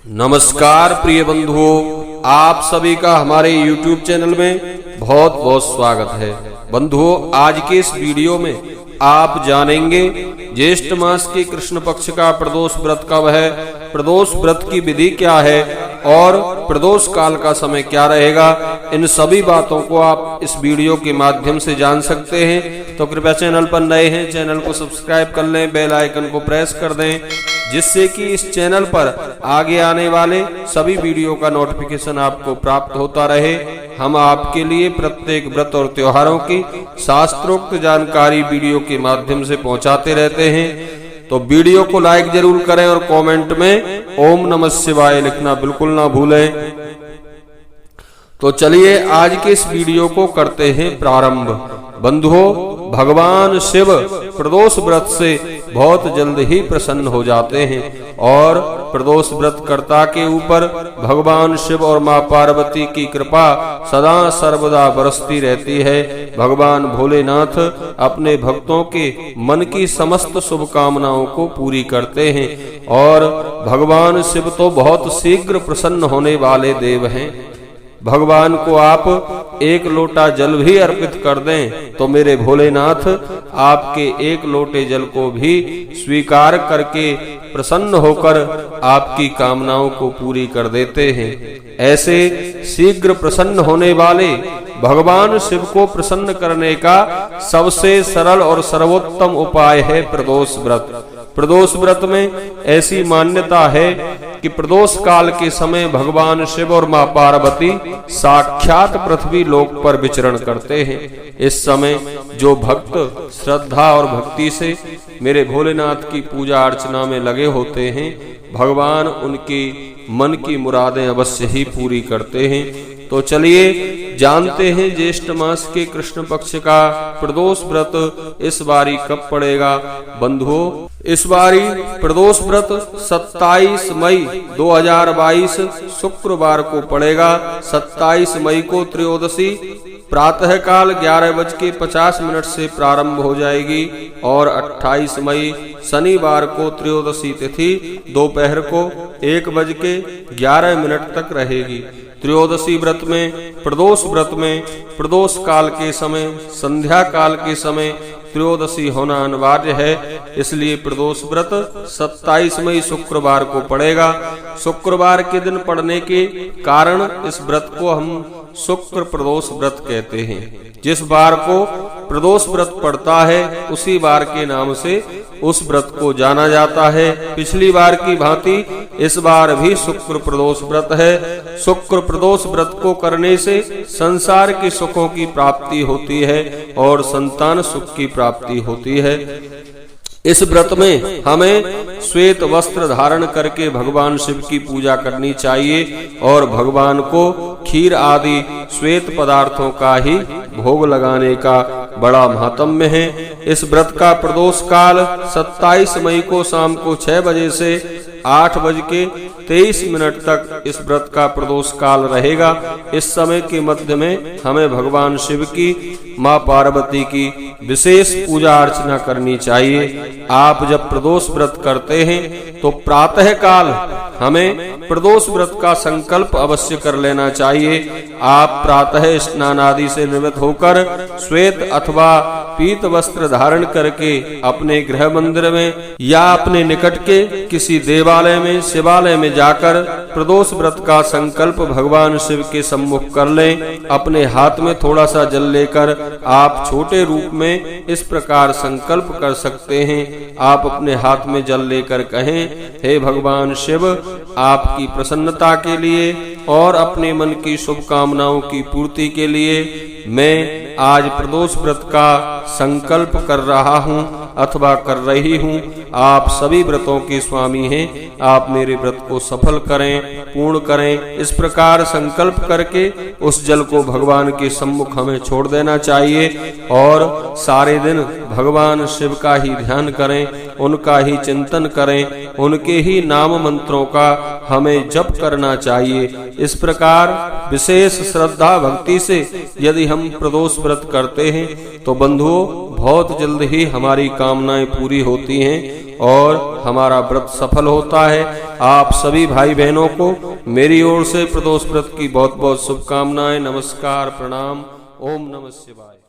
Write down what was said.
नमस्कार प्रिय बंधुओं, आप सभी का हमारे YouTube चैनल में बहुत बहुत स्वागत है। बंधुओं, आज के इस वीडियो में आप जानेंगे ज्येष्ठ मास के कृष्ण पक्ष का प्रदोष व्रत कब है, प्रदोष व्रत की विधि क्या है और प्रदोष काल का समय क्या रहेगा। इन सभी बातों को आप इस वीडियो के माध्यम से जान सकते हैं। तो कृपया चैनल पर नए हैं, चैनल को सब्सक्राइब कर लें, बेल आइकन को प्रेस कर दें, जिससे कि इस चैनल पर आगे आने वाले सभी वीडियो का नोटिफिकेशन आपको प्राप्त होता रहे। हम आपके लिए प्रत्येक व्रत और त्योहारों की शास्त्रोक्त जानकारी वीडियो के माध्यम से पहुंचाते रहते हैं। तो वीडियो को लाइक जरूर करें और कमेंट में ओम नमः शिवाय लिखना बिल्कुल ना भूलें। तो चलिए आज के इस वीडियो को करते हैं प्रारंभ। बंधुओं, भगवान शिव प्रदोष व्रत से बहुत जल्द ही प्रसन्न हो जाते हैं और प्रदोष व्रत कर्ता के ऊपर भगवान शिव और मां पार्वती की कृपा सदा सर्वदा बरसती रहती है। भगवान भोलेनाथ अपने भक्तों के मन की समस्त शुभकामनाओं को पूरी करते हैं और भगवान शिव तो बहुत शीघ्र प्रसन्न होने वाले देव हैं। भगवान को आप एक लोटा जल भी अर्पित कर दें तो मेरे भोलेनाथ आपके एक लोटे जल को भी स्वीकार करके प्रसन्न होकर आपकी कामनाओं को पूरी कर देते हैं। ऐसे शीघ्र प्रसन्न होने वाले भगवान शिव को प्रसन्न करने का सबसे सरल और सर्वोत्तम उपाय है प्रदोष व्रत। प्रदोष व्रत में ऐसी मान्यता है कि प्रदोष काल के समय भगवान शिव और मां पार्वती साक्षात पृथ्वी लोक पर विचरण करते हैं। इस समय जो भक्त श्रद्धा और भक्ति से मेरे भोलेनाथ की पूजा अर्चना में लगे होते हैं, भगवान उनकी मन की मुरादें अवश्य ही पूरी करते हैं। तो चलिए जानते हैं ज्येष्ठ मास के कृष्ण पक्ष का प्रदोष व्रत इस बारी कब पड़ेगा। बंधुओं, इस बारी प्रदोष व्रत 27 मई 2022 शुक्रवार को पड़ेगा। 27 मई को त्रयोदशी प्रातः काल 11:50 से प्रारंभ हो जाएगी और 28 मई शनिवार को त्रयोदशी तिथि दोपहर को 1:11 तक रहेगी। त्रयोदशी व्रत में प्रदोष काल के समय संध्या काल के समय त्रयोदशी होना अनिवार्य है। इसलिए प्रदोष व्रत 27 मई शुक्रवार को पड़ेगा। शुक्रवार के दिन पड़ने के कारण इस व्रत को हम शुक्र प्रदोष व्रत कहते हैं। जिस बार को प्रदोष व्रत पड़ता है उसी बार के नाम से उस व्रत को जाना जाता है। पिछली बार की भांति इस बार भी शुक्र प्रदोष व्रत है। शुक्र प्रदोष व्रत को करने से संसार के सुखों की प्राप्ति होती है और संतान सुख की प्राप्ति होती है। इस व्रत में हमें श्वेत वस्त्र धारण करके भगवान शिव की पूजा करनी चाहिए और भगवान को खीर आदि श्वेत पदार्थों का ही भोग लगाने का बड़ा महात्म्य है। इस व्रत का प्रदोष काल 27 मई को शाम को 6 बजे से 8:23 तक इस व्रत का प्रदोष काल रहेगा। इस समय के मध्य में हमें भगवान शिव की मां पार्वती की विशेष पूजा अर्चना करनी चाहिए। आप जब प्रदोष व्रत करते हैं तो प्रातः काल हमें प्रदोष व्रत का संकल्प अवश्य कर लेना चाहिए। आप प्रातः स्नान आदि से निवृत्त होकर श्वेत अथवा पीत वस्त्र धारण करके अपने गृह मंदिर में या अपने निकट के किसी देवालय में शिवालय में जाकर प्रदोष व्रत का संकल्प भगवान शिव के सम्मुख कर लें। अपने हाथ में थोड़ा सा जल लेकर आप छोटे रूप में इस प्रकार संकल्प कर सकते हैं। आप अपने हाथ में जल लेकर कहें, हे भगवान शिव, आपकी प्रसन्नता के लिए और अपने मन की शुभकामनाओं की पूर्ति के लिए मैं आज प्रदोष व्रत का संकल्प कर रहा हूँ अथवा कर रही हूँ। आप सभी व्रतों के स्वामी हैं, आप मेरे व्रत को सफल करें, पूर्ण करें। इस प्रकार संकल्प करके उस जल को भगवान के सम्मुख हमें छोड़ देना चाहिए और सारे दिन भगवान शिव का ही ध्यान करें, उनका ही चिंतन करें, उनके ही नाम मंत्रों का हमें जप करना चाहिए। इस प्रकार विशेष श्रद्धा भक्ति से यदि हम प्रदोष व्रत करते हैं तो बंधुओं बहुत जल्द ही हमारी कामनाएं पूरी होती हैं और हमारा व्रत सफल होता है। आप सभी भाई बहनों को मेरी ओर से प्रदोष व्रत की बहुत बहुत शुभकामनाएं। नमस्कार, प्रणाम। ओम नमः शिवाय।